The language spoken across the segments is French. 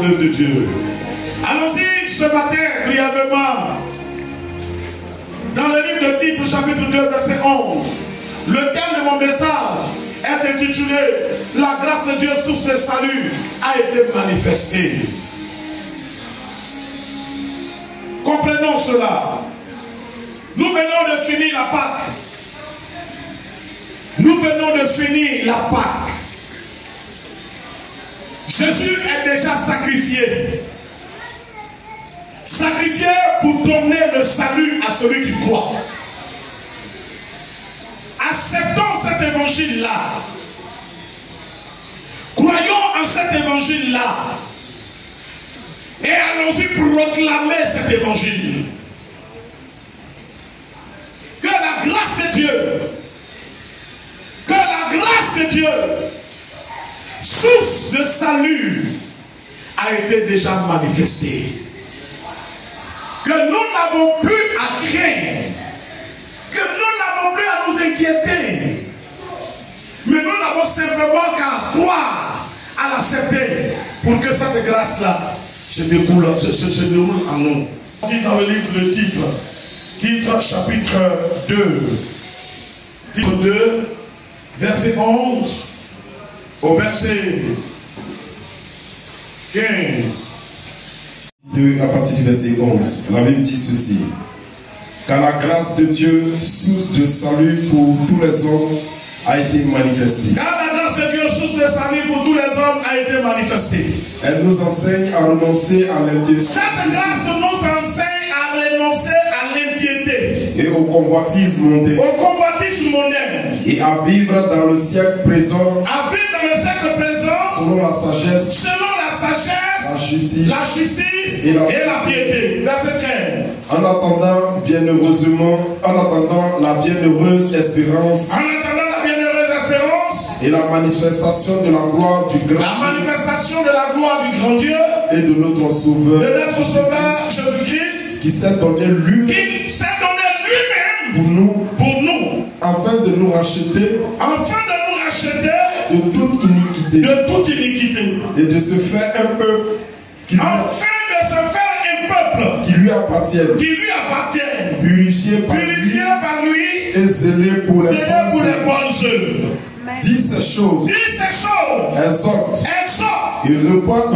son œuvre de Dieu. Allons-y ce matin, brièvement. Dans le livre de Titre, chapitre 2, verset 11. Le thème de mon message est intitulé « La grâce de Dieu, source de salut, a été manifestée ». Comprenons cela. Nous venons de finir la Pâque. Nous venons de finir la Pâque. Jésus est déjà sacrifié. Sacrifié pour donner le salut à celui qui croit. Acceptons cet évangile-là. Croyons en cet évangile-là. Et allons-y proclamer cet évangile. Que la grâce de Dieu, source de salut, a été déjà manifestée. Que nous n'avons plus à craindre. Que nous n'avons plus à nous inquiéter. Mais nous n'avons simplement qu'à croire, à l'accepter, pour que cette grâce-là se déroule en nous. Ici dans le livre, le titre chapitre 2, titre 2, verset 11 au verset 15. À partir du verset 11, la Bible dit ceci. Car la grâce de Dieu, source de salut pour tous les hommes, a été manifestée. Car la grâce de Dieu, source de salut pour tous les hommes, a été manifestée. Elle nous enseigne à renoncer à l'impiété. Cette grâce nous enseigne à renoncer à l'impiété. Et au convoitisme mondain. Au convoitisme mondain. Et à vivre dans le siècle présent. À vivre dans le siècle présent. Selon la sagesse. Selon la sagesse. La justice et la piété. Verset 13. En attendant la bienheureuse espérance. Et la manifestation de la gloire du grand Dieu. La manifestation de la gloire du grand Dieu. Et de notre Sauveur. De notre Sauveur Jésus-Christ. Qui s'est donné lui-même. Pour nous. Afin de nous racheter. De toute iniquité. Et de se faire un peuple. Qui lui appartienne. Purifié par lui. Et zélé pour les bonnes œuvres. Dis ces choses. Exhorte. Et reprend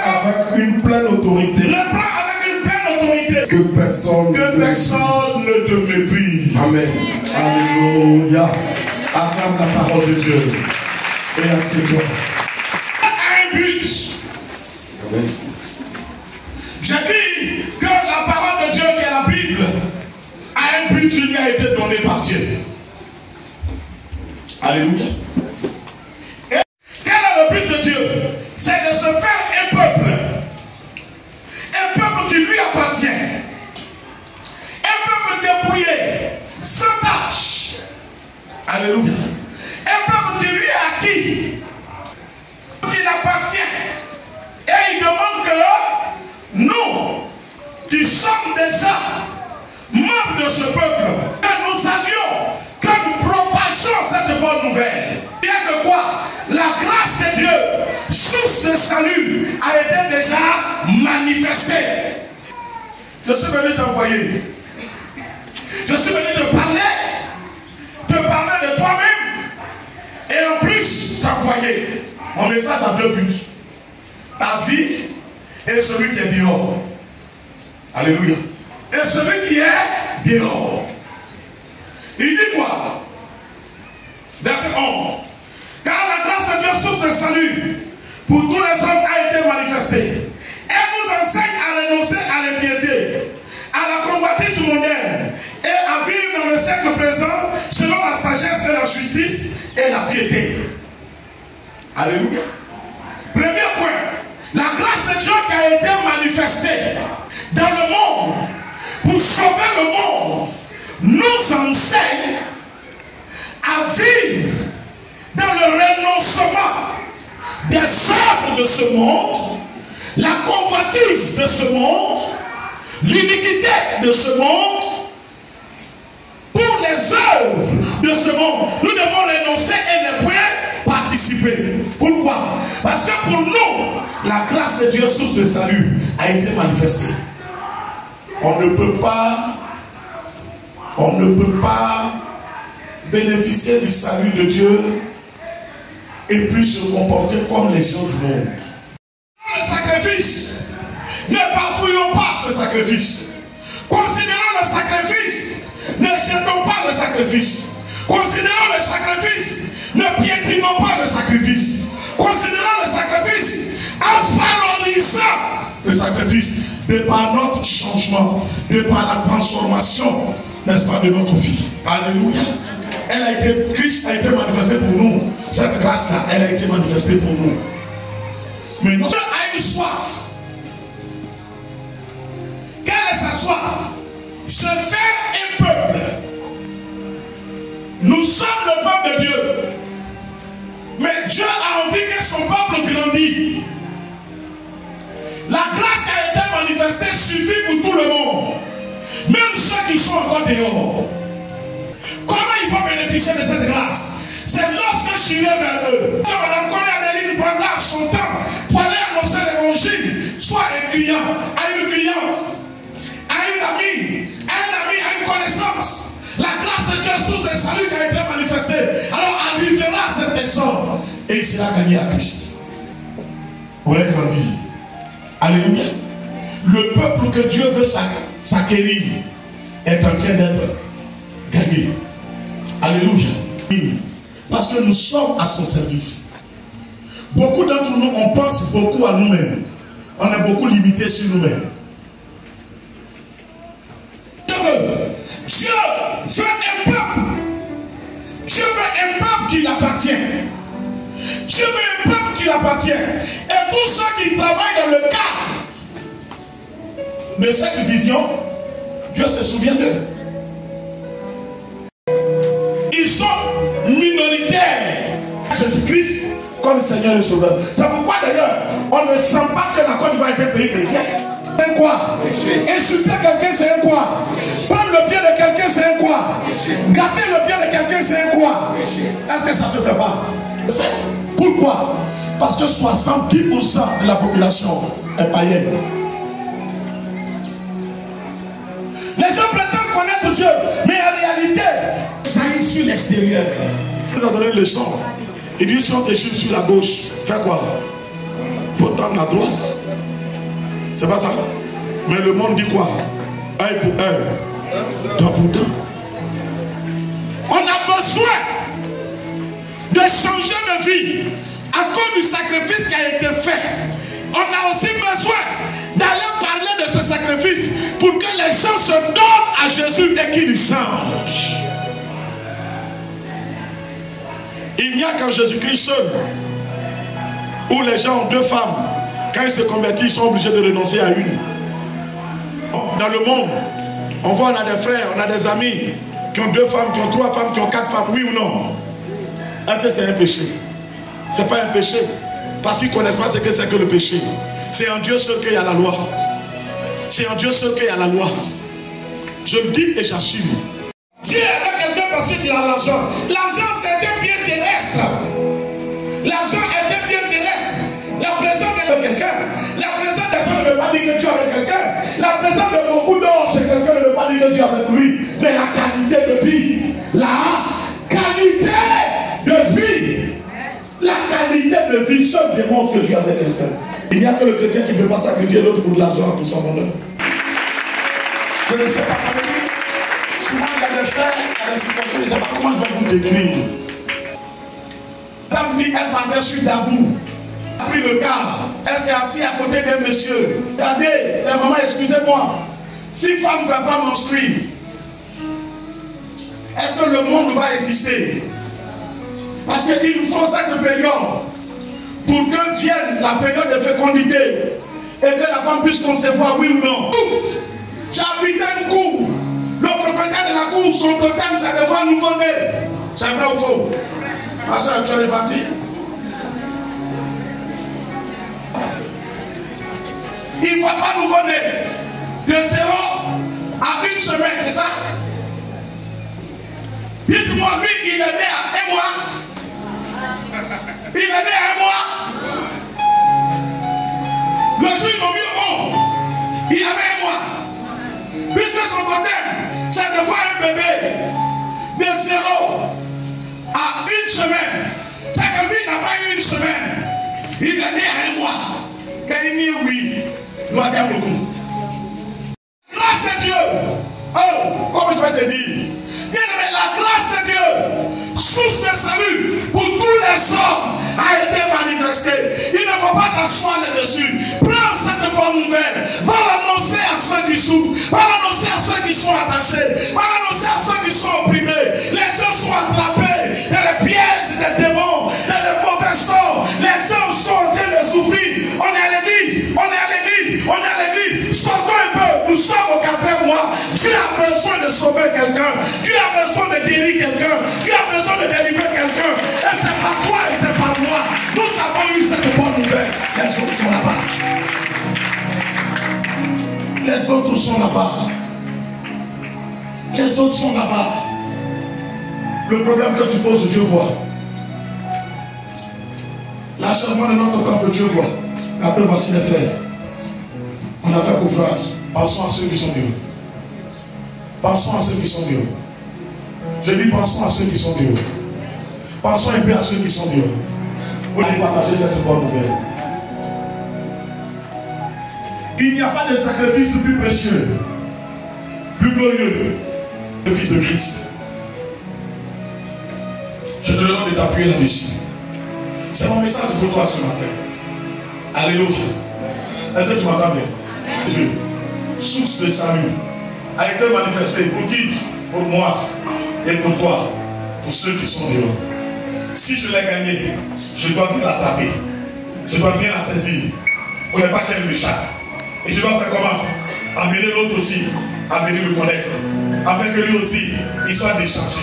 avec une pleine autorité. Que personne ne te méprise. Amen. Alléluia. Acclame la parole de Dieu. Et assieds-toi. Un but. Amen. J'ai dit que la parole de Dieu qui est la Bible a un but qui lui a été donné par Dieu. Alléluia. Et quel est le but de Dieu? C'est de se faire un peuple. Un peuple qui lui appartient. Un peuple dépouillé, sans tâche. Alléluia. Un peuple qui lui est acquis. Qui l'appartient. Et il demande que nous, qui sommes déjà membres de ce peuple, que nous allions, que nous propagions cette bonne nouvelle. Bien que quoi? La grâce de Dieu, source de salut, a été déjà manifestée. Je suis venu t'envoyer. Je suis venu te parler de toi-même, et en plus t'envoyer. Mon message a deux buts. Ta vie et celui qui est dehors. Alléluia. Et celui qui est dehors. Il dit quoi? Verset 11. Car la grâce de Dieu, source de salut, pour tous les hommes a été manifestée. Elle nous enseigne à renoncer à l'impiété, à la convoitise mondaine et à vivre dans le siècle présent selon la sagesse et la justice et la piété. Alléluia. Premier point. La grâce de Dieu qui a été manifestée dans le monde pour sauver le monde nous enseigne à vivre dans le renoncement des œuvres de ce monde, la convoitise de ce monde, l'iniquité de ce monde. Pour les œuvres de ce monde, nous devons renoncer et ne point participer. Pourquoi? Parce que pour nous, la grâce de Dieu, source de salut, a été manifestée. On ne peut pas bénéficier du salut de Dieu et puis se comporter comme les gens du monde. Le sacrifice, ne bafouillons pas ce sacrifice. Considérons le sacrifice, ne jetons pas le sacrifice. Considérons le sacrifice, ne piétinons pas le sacrifice. Considérons le sacrifice en valorisant le sacrifice de par notre changement, de par la transformation, n'est-ce pas, de notre vie. Alléluia. Christ a été manifesté pour nous. Cette grâce-là, elle a été manifestée pour nous. Mais Dieu a une soif. Quelle est sa soif? Se faire un peuple. Nous sommes le peuple de Dieu. Mais Dieu a envie que son peuple grandisse. La grâce qui a été manifestée suffit pour tout le monde. Même ceux qui sont encore dehors. Comment ils vont bénéficier de cette grâce? C'est lorsque j'irai vers eux. Madame Collier prendra son temps pour aller annoncer l'évangile, soit un client, à une cliente, à une amie, à un ami, à une connaissance. La grâce de Dieu, source de salut qui a été manifestée, alors arrivera à cette personne et il sera gagné à Christ. On va grandir. Alléluia. Le peuple que Dieu veut s'acquérir est en train d'être gagné. Alléluia. Parce que nous sommes à son service. Beaucoup d'entre nous, on pense beaucoup à nous-mêmes. On est beaucoup limité sur nous-mêmes. Dieu veut un peuple. Dieu veut un peuple qui l'appartient. Dieu veut un peuple qui l'appartient. Et tous ceux qui travaillent dans le cadre de cette vision, Dieu se souvient d'eux. Ils sont minoritaires. Jésus-Christ comme Seigneur et Sauveur. C'est pourquoi d'ailleurs, on ne sent pas que la Côte d'Ivoire est un pays chrétien. C'est un quoi? Insulter quelqu'un, c'est un quoi? Prendre le pied de quelqu'un, c'est un quoi? Gâter le pied de quelqu'un, c'est un quoi? Est-ce que ça ne se fait pas? Pourquoi? Parce que 70% de la population est païenne. Les gens prétendent connaître Dieu, mais en réalité, ça est sur l'extérieur. Il nous a donné une leçon. Il dit si on te chute sur la gauche, fais quoi? Il faut tendre la droite. C'est pas ça. Mais le monde dit quoi? Œil pour œil, dent pour dent. On a besoin de changer de vie à cause du sacrifice qui a été fait. On a aussi besoin d'aller parler de ce sacrifice pour que les gens se donnent à Jésus et qu'ils changent. Il n'y a qu'en Jésus-Christ seul où les gens ont deux femmes. Quand ils se convertissent, ils sont obligés de renoncer à une. Dans le monde, on voit, on a des frères, on a des amis qui ont deux femmes, qui ont trois femmes, qui ont quatre femmes, oui ou non? Est-ce que c'est un péché? Ce n'est pas un péché. Parce qu'ils ne connaissent pas ce que c'est que le péché. C'est en Dieu seul qu'il y a la loi. C'est en Dieu seul qu'il y a la loi. Je le dis et j'assume. Dieu est quelqu'un parce qu'il a l'argent. L'argent, c'est un bien terrestre. L'argent est un bien terrestre. La présence de quelqu'un, la présence de quelqu'un ne veut pas dire que Dieu est avec quelqu'un. La présence de beaucoup d'or chez quelqu'un ne veut pas dire que Dieu est avec lui. Mais la qualité de vie, la qualité de vie, la qualité de vie seule démontre que Dieu est avec quelqu'un. Il n'y a que le chrétien qui ne peut pas sacrifier l'autre pour de l'argent, pour son honneur. Je ne sais pas, ça veut dire, souvent il y a des frères, il y a des situations, je ne sais pas comment je vais vous décrire. Madame dit, elle partait sur Dabou. Elle a pris le car, elle s'est assise à côté d'un monsieur. Regardez, la maman, excusez-moi, si femme ne va pas menstruire, est-ce que le monde va exister? Parce qu'il nous faut cette période pour que vienne la période de fécondité et que la femme puisse concevoir, oui ou non. J'habitais une cour. Le propriétaire de la cour, son totem, c'est de voir nouveau-né. C'est vrai ou faux? Ma soeur, tu es réparti. Il ne voit pas nouveau-né. De 0 à 1 semaine, c'est ça? Dites-moi, lui, il est né à 1 mois. Il est né à 1 mois. Il avait un mois. Puisque son totem, c'est de voir un bébé de 0 à 1 semaine. C'est que lui n'a pas eu 1 semaine. Il a né à un mois. Et il dit oui. Nous avons beaucoup. Grâce de Dieu. Oh, comme je vais te dire. Bien aimé, la grâce de Dieu, source de salut pour tous les hommes, a été manifestée. Il ne faut pas t'asseoir là-dessus. Prends cette bonne nouvelle. Va l'annoncer à ceux qui souffrent. Va l'annoncer à ceux qui sont attachés. Va l'annoncer à ceux qui sont opprimés. Les gens sont attrapés dans les pièges des démons, dans les mauvais sorts. Les gens sont en train de souffrir. On est à l'église. On est à l'église. On est à l'église. Sortons un peu. Nous sommes au 4e mois. Dieu a besoin de sauver quelqu'un. Dieu a besoin de guérir quelqu'un. Dieu a besoin de délivrer quelqu'un. Et c'est pas toi et c'est pas moi. Nous avons eu cette bonne nouvelle. Les autres sont là-bas. Les autres sont là-bas. Les autres sont là-bas. Le problème que tu poses, Dieu voit. L'achèvement de notre temple, Dieu voit. Après, voici les faits. On a fait couvrage. Pensons à ceux qui sont Dieu. Pensons à ceux qui sont Dieu. Je dis pensons à ceux qui sont Dieu. Pensons un peu à ceux qui sont Dieu. Vous allez partager cette bonne nouvelle. Il n'y a pas de sacrifice plus précieux, plus glorieux que le Fils de Christ. Je te demande de t'appuyer là-dessus. C'est mon message pour toi ce matin. Alléluia. Est-ce que tu m'entends bien? Dieu, source de salut, a été manifesté pour qui? Pour moi et pour toi, pour ceux qui sont dehors. Si je l'ai gagné, je dois bien l'attraper. Je dois bien la saisir. On n'est pas qu'elle m'échappe. Et je dois faire comment? Amener l'autre aussi, à venir le connaître. Afin que lui aussi, il soit déchargé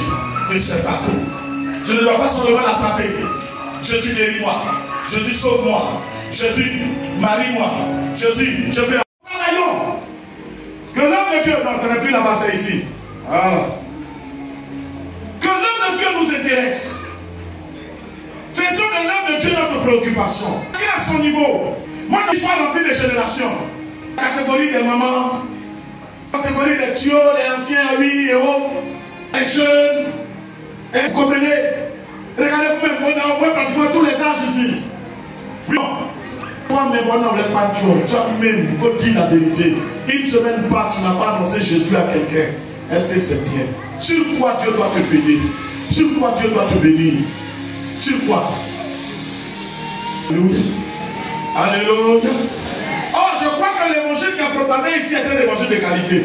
de ses fardeaux. Je ne dois pas seulement l'attraper. Jésus, guéris-moi. Jésus, sauve-moi. Jésus, marie-moi. Jésus, je fais. Travaillons. Que l'homme de Dieu, non, ce n'est plus là-bas, c'est ici. Voilà. Que l'homme de Dieu nous intéresse. Faisons de l'homme de Dieu notre préoccupation. Chacun à son niveau. Moi, je suis rempli de générations. Catégorie des mamans, catégorie des tuyaux, des anciens, oui, et autres, les jeunes. Et vous comprenez? Regardez vous-même, on voit pratiquement tous les âges ici. Non. Toi-même, on n'en veut pas Dieu. Toi-même, il faut dire la vérité. Une semaine passe, tu n'as pas annoncé Jésus à quelqu'un. Est-ce que c'est bien? Sur quoi Dieu doit te bénir? Sur quoi Dieu doit te bénir? Sur quoi? Alléluia. Alléluia. Oh, je crois que l'évangile qui a proclamé ici était l'évangile de qualité.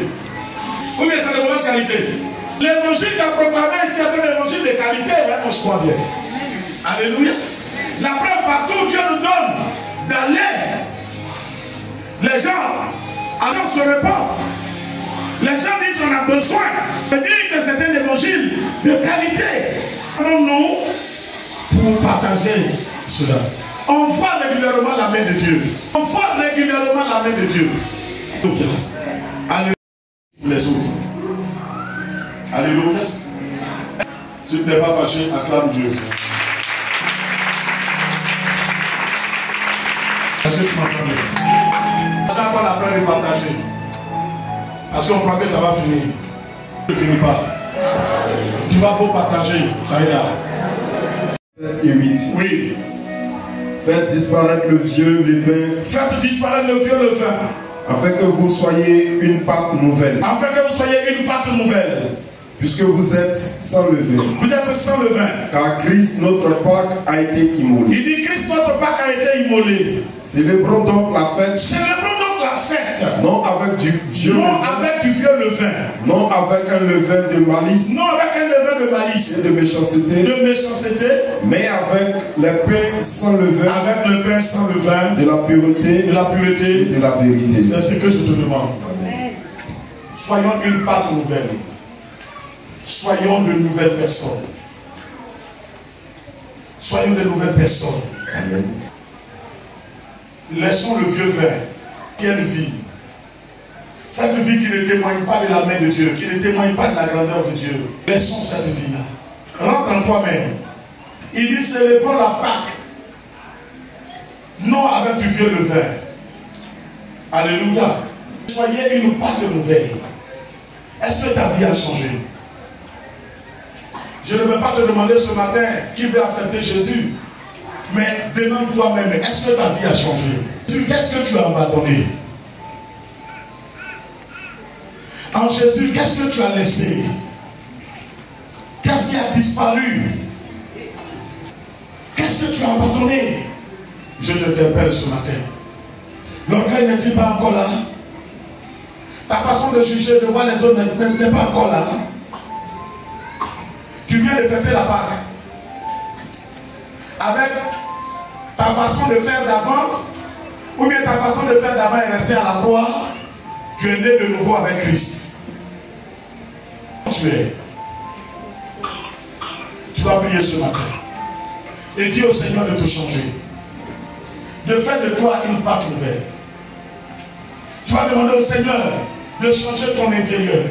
Ou bien c'est de mauvaise qualité? L'évangile qui a proclamé ici était l'évangile de qualité, hein, je crois bien. Alléluia. La preuve partout, Dieu nous donne d'aller. Les gens se répandent. Les gens disent qu'on a besoin de dire que c'est un évangile de qualité. Nous, pour partager cela. On voit régulièrement la main de Dieu. On voit régulièrement la main de Dieu. Alléluia. Les autres. Alléluia. Si tu n'es pas fâché, acclame Dieu. Est-ce que tu m'entends bien? Chaque fois, on a peur de partager. Parce qu'on croit que ça va finir. Ça ne finit pas. Tu vas beau partager, ça ira. 7 et 8. Oui. Faites disparaître le vieux levain. Faites disparaître le vieux levain. Afin que vous soyez une pâte nouvelle. Afin que vous soyez une pâte nouvelle. Puisque vous êtes sans levain. Vous êtes sans levain. Car Christ, notre Pâque, a été immolé. Il dit Christ, notre Pâque, a été immolé. Célébrons donc la fête. Célébrons donc la fête. Non avec du vieux non levain. Avec du vieux levain. Non avec un levain de malice. Non avec un levain de malice. Et de méchanceté. De méchanceté. Mais avec le pain sans levain. Avec le pain sans levain. De la pureté. De la pureté. Et de la vérité. C'est ce que je te demande. Amen. Soyons une pâte nouvelle. Soyons de nouvelles personnes. Soyons de nouvelles personnes. Amen. Laissons le vieux vin, quelle vie. Cette vie qui ne témoigne pas de la main de Dieu, qui ne témoigne pas de la grandeur de Dieu. Laissons cette vie-là. Rentre en toi-même. Il dit célébrons la Pâque. Non avec du vieux levain. Alléluia. soyez une pâte nouvelle. Est-ce que ta vie a changé? Je ne veux pas te demander ce matin qui veut accepter Jésus. Mais demande toi-même, est-ce que ta vie a changé? Qu'est-ce que tu as abandonné? En Jésus, qu'est-ce que tu as laissé? Qu'est-ce qui a disparu? Qu'est-ce que tu as abandonné? Je t'interpelle ce matin. L'orgueil n'est-il pas encore là? Ta façon de juger, de voir les autres n'est pas encore là. Tu viens de fêter la Pâque avec ta façon de faire d'avant, ou bien ta façon de faire d'avant est restée à la croix. Tu es né de nouveau avec Christ. Tu vas prier ce matin et dire au Seigneur de te changer, de faire de toi une pâte nouvelle. Tu vas demander au Seigneur de changer ton intérieur.